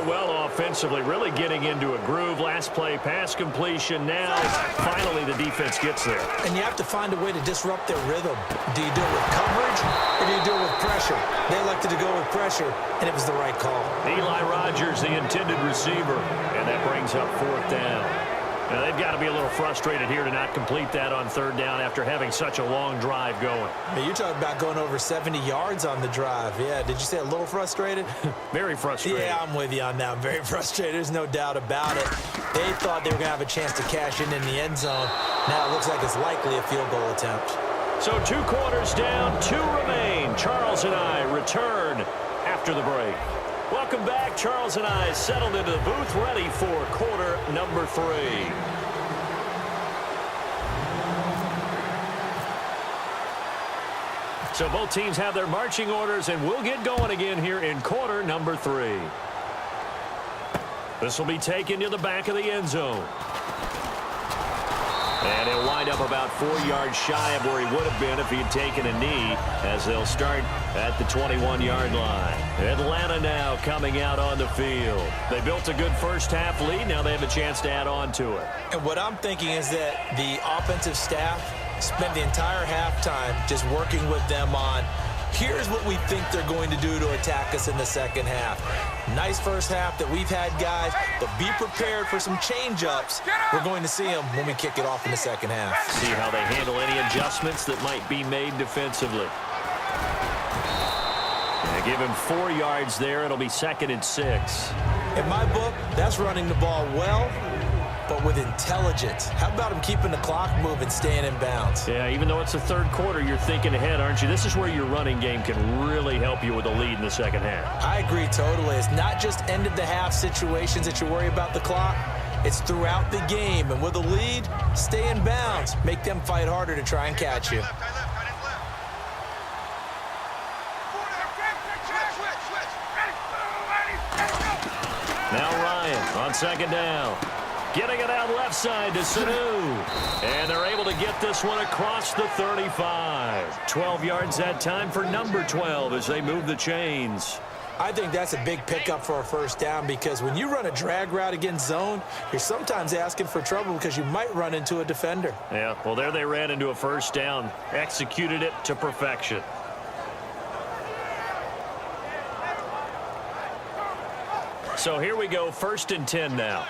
ball well offensively, really getting into a groove. Last play, pass completion. Now, finally, the defense gets there. And you have to find a way to disrupt their rhythm. Do you do it with coverage, or do you do it with pressure? They elected to go with pressure, and it was the right call. Eli Rogers, the intended receiver, and that brings up 4th down. Now, they've got to be a little frustrated here to not complete that on 3rd down after having such a long drive going. Hey, you're talking about going over 70 yards on the drive. Yeah, did you say a little frustrated? Very frustrated. Yeah, I'm with you on that. Very frustrated. There's no doubt about it. They thought they were going to have a chance to cash in the end zone. Now it looks like it's likely a field goal attempt. So 2 quarters down, 2 remain. Charles and I return after the break. Welcome back. Charles and I settled into the booth, ready for quarter number 3. So both teams have their marching orders, and we'll get going again here in quarter number 3. This will be taken to the back of the end zone. And he'll wind up about 4 yards shy of where he would have been if he had taken a knee, as they'll start at the 21-yard line. Atlanta now coming out on the field. They built a good first-half lead. Now they have a chance to add on to it. And what I'm thinking is that the offensive staff spent the entire halftime just working with them on, here's what we think they're going to do to attack us in the second half. Nice first half that we've had, guys, but be prepared for some change-ups. We're going to see them when we kick it off in the second half. See how they handle any adjustments that might be made defensively. And give him 4 yards there. It'll be 2nd and 6. In my book, that's running the ball well, but with intelligence. How about him keeping the clock moving, staying in bounds? Yeah, even though it's the 3rd quarter, you're thinking ahead, aren't you? This is where your running game can really help you with a lead in the second half. I agree totally. It's not just end-of-the-half situations that you worry about the clock. It's throughout the game. And with a lead, stay in bounds. Make them fight harder to try and catch you. Now Ryan on 2nd down. Getting it out left side to Sanu. And they're able to get this one across the 35. 12 yards that time for number 12 as they move the chains. I think that's a big pickup for a first down, because when you run a drag route against zone, you're sometimes asking for trouble because you might run into a defender. Yeah, well, there they ran into a first down. Executed it to perfection. So here we go, 1st and 10 now.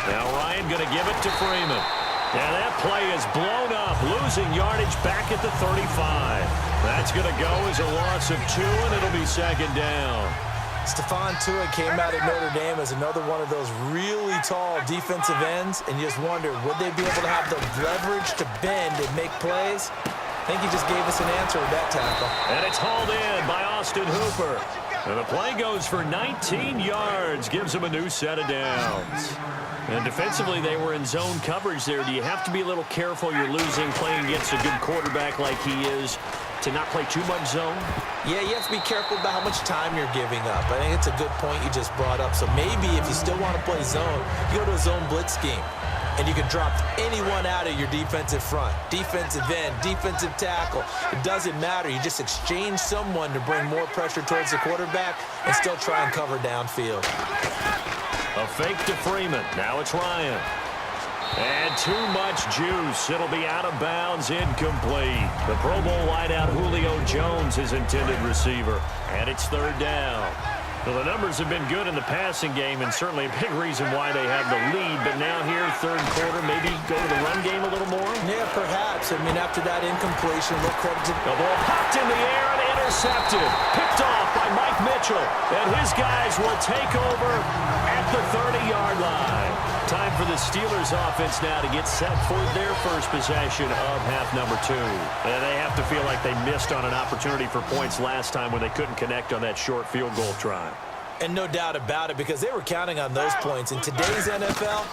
Now Ryan going to give it to Freeman. And that play is blown up, losing yardage back at the 35. That's going to go as a loss of 2, and it'll be 2nd down. Stephon Tuitt came out of Notre Dame as another one of those really tall defensive ends, and you just wondered, would they be able to have the leverage to bend and make plays? I think he just gave us an answer with that tackle. And it's hauled in by Austin Hooper. And the play goes for 19 yards, gives him a new set of downs. And defensively, they were in zone coverage there. Do you have to be a little careful? You're losing playing against a good quarterback like he is to not play too much zone? Yeah, you have to be careful about how much time you're giving up. I think it's a good point you just brought up. So maybe if you still want to play zone, you go to a zone blitz scheme. And you can drop anyone out of your defensive front, defensive end, defensive tackle. It doesn't matter. You just exchange someone to bring more pressure towards the quarterback and still try and cover downfield. A fake to Freeman. Now it's Ryan. And too much juice. It'll be out of bounds, incomplete. The Pro Bowl wideout Julio Jones is intended receiver. And it's 3rd down. Well, the numbers have been good in the passing game, and certainly a big reason why they have the lead. But now here, 3rd quarter, maybe go to the run game a little more? Yeah, perhaps. I mean, after that incompletion, look credit to... The ball popped in the air and intercepted. Picked off by Mike Mitchell. And his guys will take over at the 30-yard line. Time for the Steelers offense now to get set for their first possession of half number 2. And they have to feel like they missed on an opportunity for points last time when they couldn't connect on that short field goal try. And no doubt about it, because they were counting on those points. In today's NFL,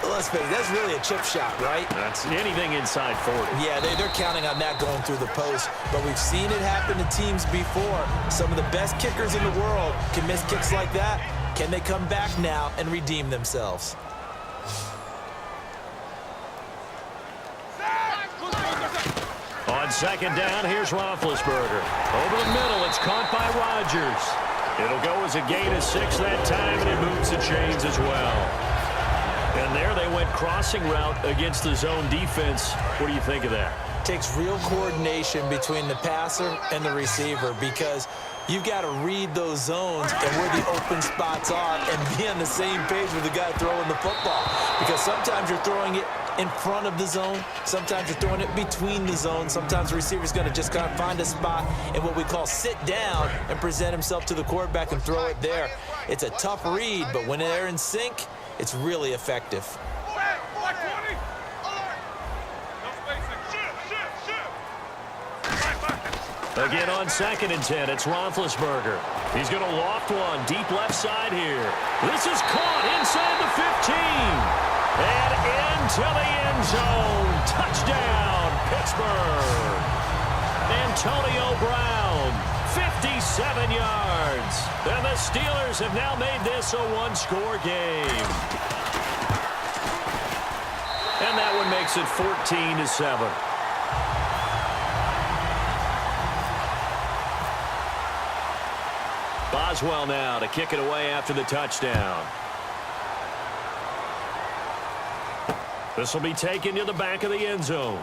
let's face it, that's really a chip shot, right? That's anything inside 40. Yeah, they're counting on that going through the post. But we've seen it happen to teams before. Some of the best kickers in the world can miss kicks like that. Can they come back now and redeem themselves? second down, here's Roethlisberger. Over the middle, it's caught by Rodgers. It'll go as a gain of 6 that time, and it moves the chains as well. And there they went crossing route against the zone defense. What do you think of that? Takes real coordination between the passer and the receiver, because you've got to read those zones and where the open spots are and be on the same page with the guy throwing the football. Because sometimes you're throwing it in front of the zone. Sometimes you're throwing it between the zones. Sometimes the receiver's going to just kind of find a spot in what we call sit down and present himself to the quarterback and throw it there. It's a tough read, but when they're in sync, it's really effective. Again on 2nd and 10, it's Roethlisberger. He's going to loft one deep left side here. This is caught inside the 15. And into the end zone. Touchdown, Pittsburgh. Antonio Brown, 57 yards. And the Steelers have now made this a one-score game. And that one makes it 14-7. Boswell now to kick it away after the touchdown. This will be taken to the back of the end zone.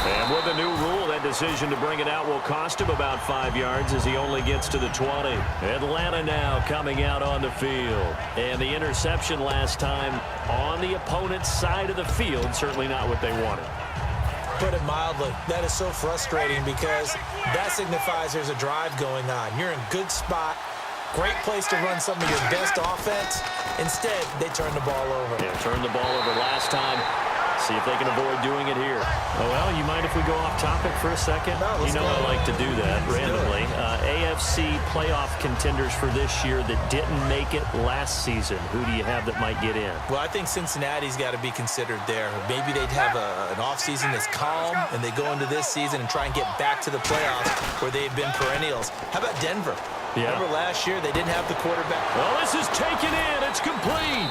And with the new rule, that decision to bring it out will cost him about 5 yards as he only gets to the 20. Atlanta now coming out on the field. And the interception last time on the opponent's side of the field, certainly not what they wanted. Put it mildly, that is so frustrating, because that signifies there's a drive going on. You're in good spot, great place to run some of your best offense. Instead, they turn the ball over. Yeah, turned the ball over last time. See if they can avoid doing it here. Oh, well, you mind if we go off topic for a second? No, you know I like to do that randomly. AFC playoff contenders for this year that didn't make it last season. Who do you have that might get in? Well, I think Cincinnati's got to be considered there. Maybe they'd have an offseason that's calm, and they go into this season and try and get back to the playoffs where they've been perennials. How about Denver? Yeah. Remember last year they didn't have the quarterback? Well, this is taken in. It's complete.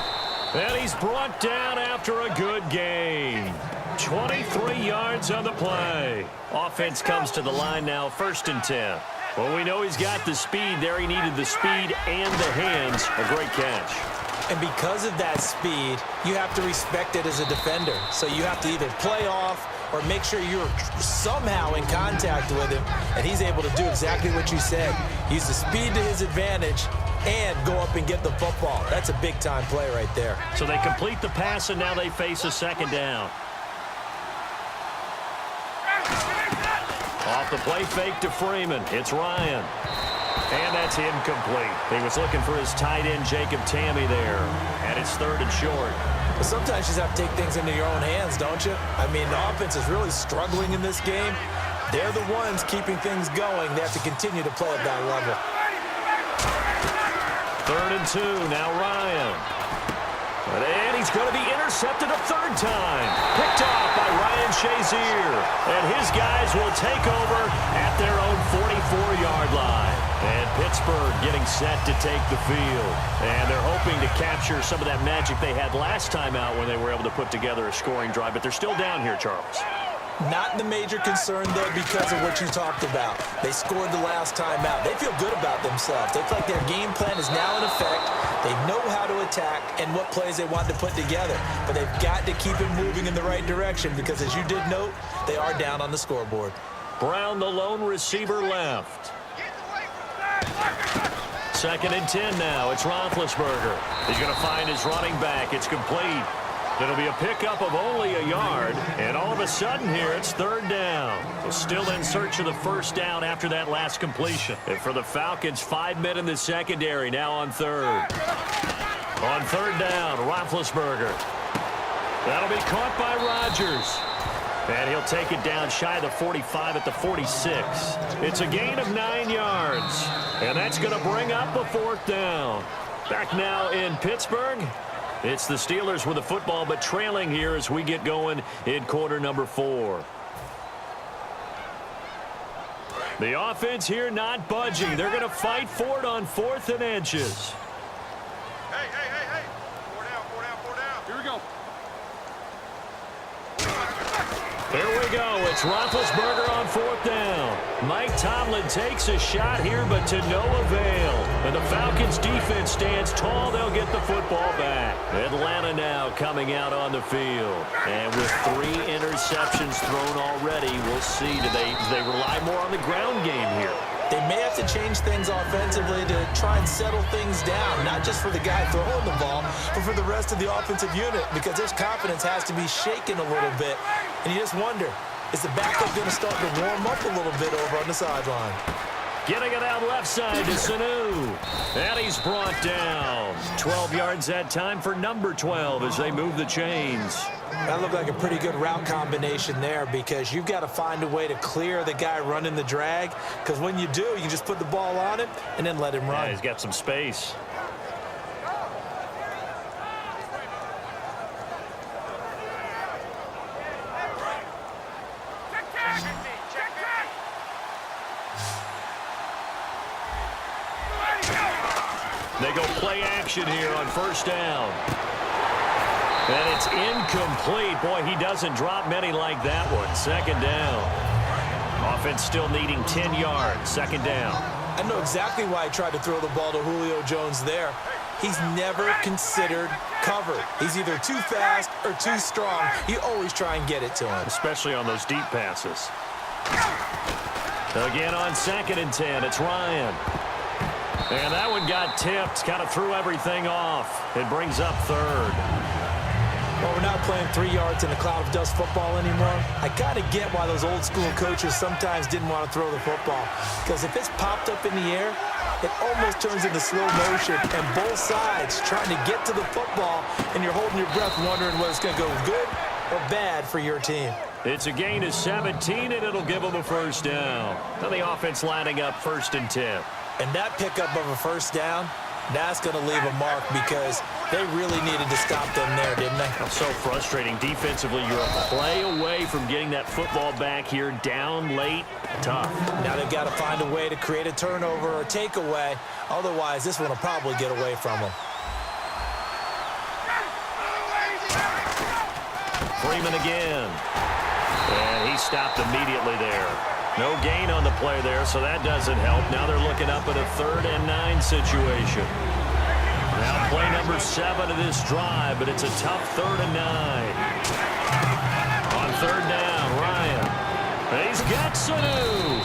And he's brought down after a good game. 23 yards on the play. Offense comes to the line now, 1st and 10. Well, we know he's got the speed there. He needed the speed and the hands. A great catch. And because of that speed, you have to respect it as a defender. So you have to either play off or make sure you're somehow in contact with him, and he's able to do exactly what you said. Use the speed to his advantage and go up and get the football. That's a big-time play right there. So they complete the pass, and now they face a 2nd down. Off the play fake to Freeman. It's Ryan. And that's incomplete. He was looking for his tight end, Jacob Tamme, there. And it's 3rd and short. But sometimes you just have to take things into your own hands, don't you? I mean, the offense is really struggling in this game. They're the ones keeping things going. They have to continue to play at that level. 3rd and 2, now Ryan. And he's going to be intercepted a 3rd time. Picked off by Ryan Shazier. And his guys will take over at their own 44-yard line. And Pittsburgh getting set to take the field. And they're hoping to capture some of that magic they had last time out when they were able to put together a scoring drive. But they're still down here, Charles. Not the major concern, though, because of what you talked about. They scored the last time out. They feel good about themselves. They feel like their game plan is now in effect. They know how to attack and what plays they want to put together. But they've got to keep it moving in the right direction because, as you did note, they are down on the scoreboard. Brown, the lone receiver, left. 2nd and 10 now. It's Roethlisberger. He's going to find his running back. It's complete. It'll be a pickup of only a yard, and all of a sudden here, it's 3rd down. So still in search of the 1st down after that last completion. And for the Falcons, 5 men in the secondary, now on 3rd. On 3rd down, Roethlisberger. That'll be caught by Rodgers. And he'll take it down shy of the 45 at the 46. It's a gain of 9 yards, and that's going to bring up a 4th down. Back now in Pittsburgh. It's the Steelers with the football, but trailing here as we get going in quarter number 4. The offense here not budging. They're going to fight for it on 4th and inches. Hey. 4 down. Here we go. Here we go. It's Roethlisberger on fourth down. Mike Tomlin takes a shot here, but to no avail. And the Falcons defense stands tall. They'll get the football back. Atlanta now coming out on the field. And with 3 interceptions thrown already, we'll see. Do they rely more on the ground game here? They may have to change things offensively to try and settle things down, not just for the guy throwing the ball, but for the rest of the offensive unit, because their confidence has to be shaken a little bit. And you just wonder, is the backup going to start to warm up a little bit over on the sideline? Getting it out left side to Sanu. And he's brought down. 12 yards that time for number 12 as they move the chains. That looked like a pretty good route combination there, because you've got to find a way to clear the guy running the drag, because when you do, you can just put the ball on him and then let him run. Yeah, he's got some space. They go play action here on first down. And it's incomplete. Boy, he doesn't drop many like that one. Second down. Offense still needing 10 yards. Second down. I know exactly why he tried to throw the ball to Julio Jones there. He's never considered cover. He's either too fast or too strong. You always try and get it to him. Especially on those deep passes. Again on 2nd and 10. It's Ryan. And that one got tipped. Kind of threw everything off. It brings up 3rd. Well, we're not playing 3 yards in a cloud of dust football anymore. I kind of get why those old school coaches sometimes didn't want to throw the football. Because if it's popped up in the air, it almost turns into slow motion. And both sides trying to get to the football, and you're holding your breath wondering whether it's going to go good or bad for your team. It's a gain of 17, and it'll give them a first down. Now the offense lining up 1st and 10. And that pickup of a first down, that's going to leave a mark, because they really needed to stop them there, didn't they? So frustrating. Defensively, you're a play away from getting that football back here down late. Tough. Now they've got to find a way to create a turnover or takeaway. Otherwise, this one will probably get away from them. Freeman again. And he stopped immediately there. No gain on the play there, so that doesn't help. Now they're looking up at a 3rd and 9 situation. Now play number 7 of this drive, but it's a tough 3rd and 9. On 3rd down, Ryan. He's got Sanu.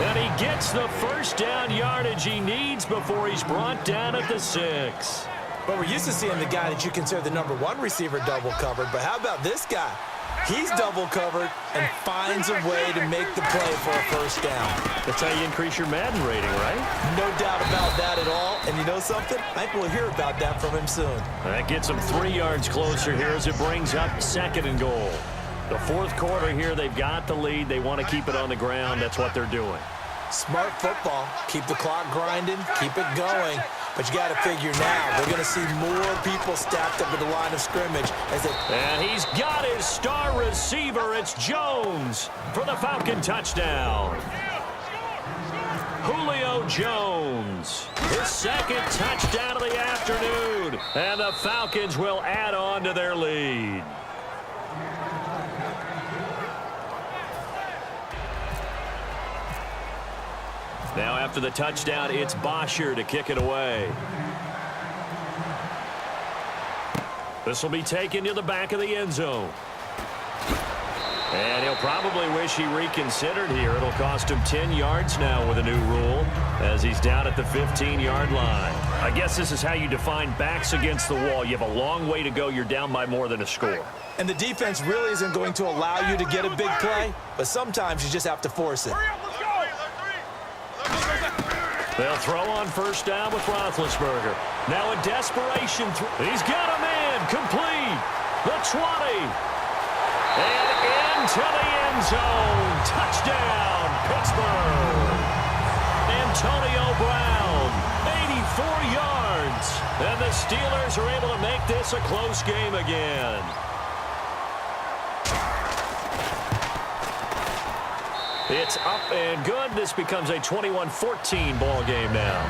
And he gets the first down yardage he needs before he's brought down at the 6. Well, we're used to seeing the guy that you consider the number 1 receiver double covered, but how about this guy? He's double covered and finds a way to make the play for a first down. That's how you increase your Madden rating, right? No doubt about that at all. And you know something? I think we'll hear about that from him soon. That gets him 3 yards closer here as it brings up 2nd and goal. The 4th quarter here, they've got the lead. They want to keep it on the ground. That's what they're doing. Smart football. Keep the clock grinding. Keep it going. But you got to figure now, they're going to see more people stacked up at the line of scrimmage. And he's got his star receiver. It's Jones for the Falcon touchdown. Julio Jones, his 2nd touchdown of the afternoon. And the Falcons will add on to their lead. Now after the touchdown, it's Bosher to kick it away. This will be taken to the back of the end zone. And he'll probably wish he reconsidered here. It'll cost him 10 yards now with a new rule as he's down at the 15-yard line. I guess this is how you define backs against the wall. You have a long way to go. You're down by more than a score. And the defense really isn't going to allow you to get a big play, but sometimes you just have to force it. They'll throw on first down with Roethlisberger. Now in desperation, he's got a man complete. The 20. And into the end zone. Touchdown, Pittsburgh. Antonio Brown, 84 yards. And the Steelers are able to make this a close game again. It's up and good. This becomes a 21-14 ball game now.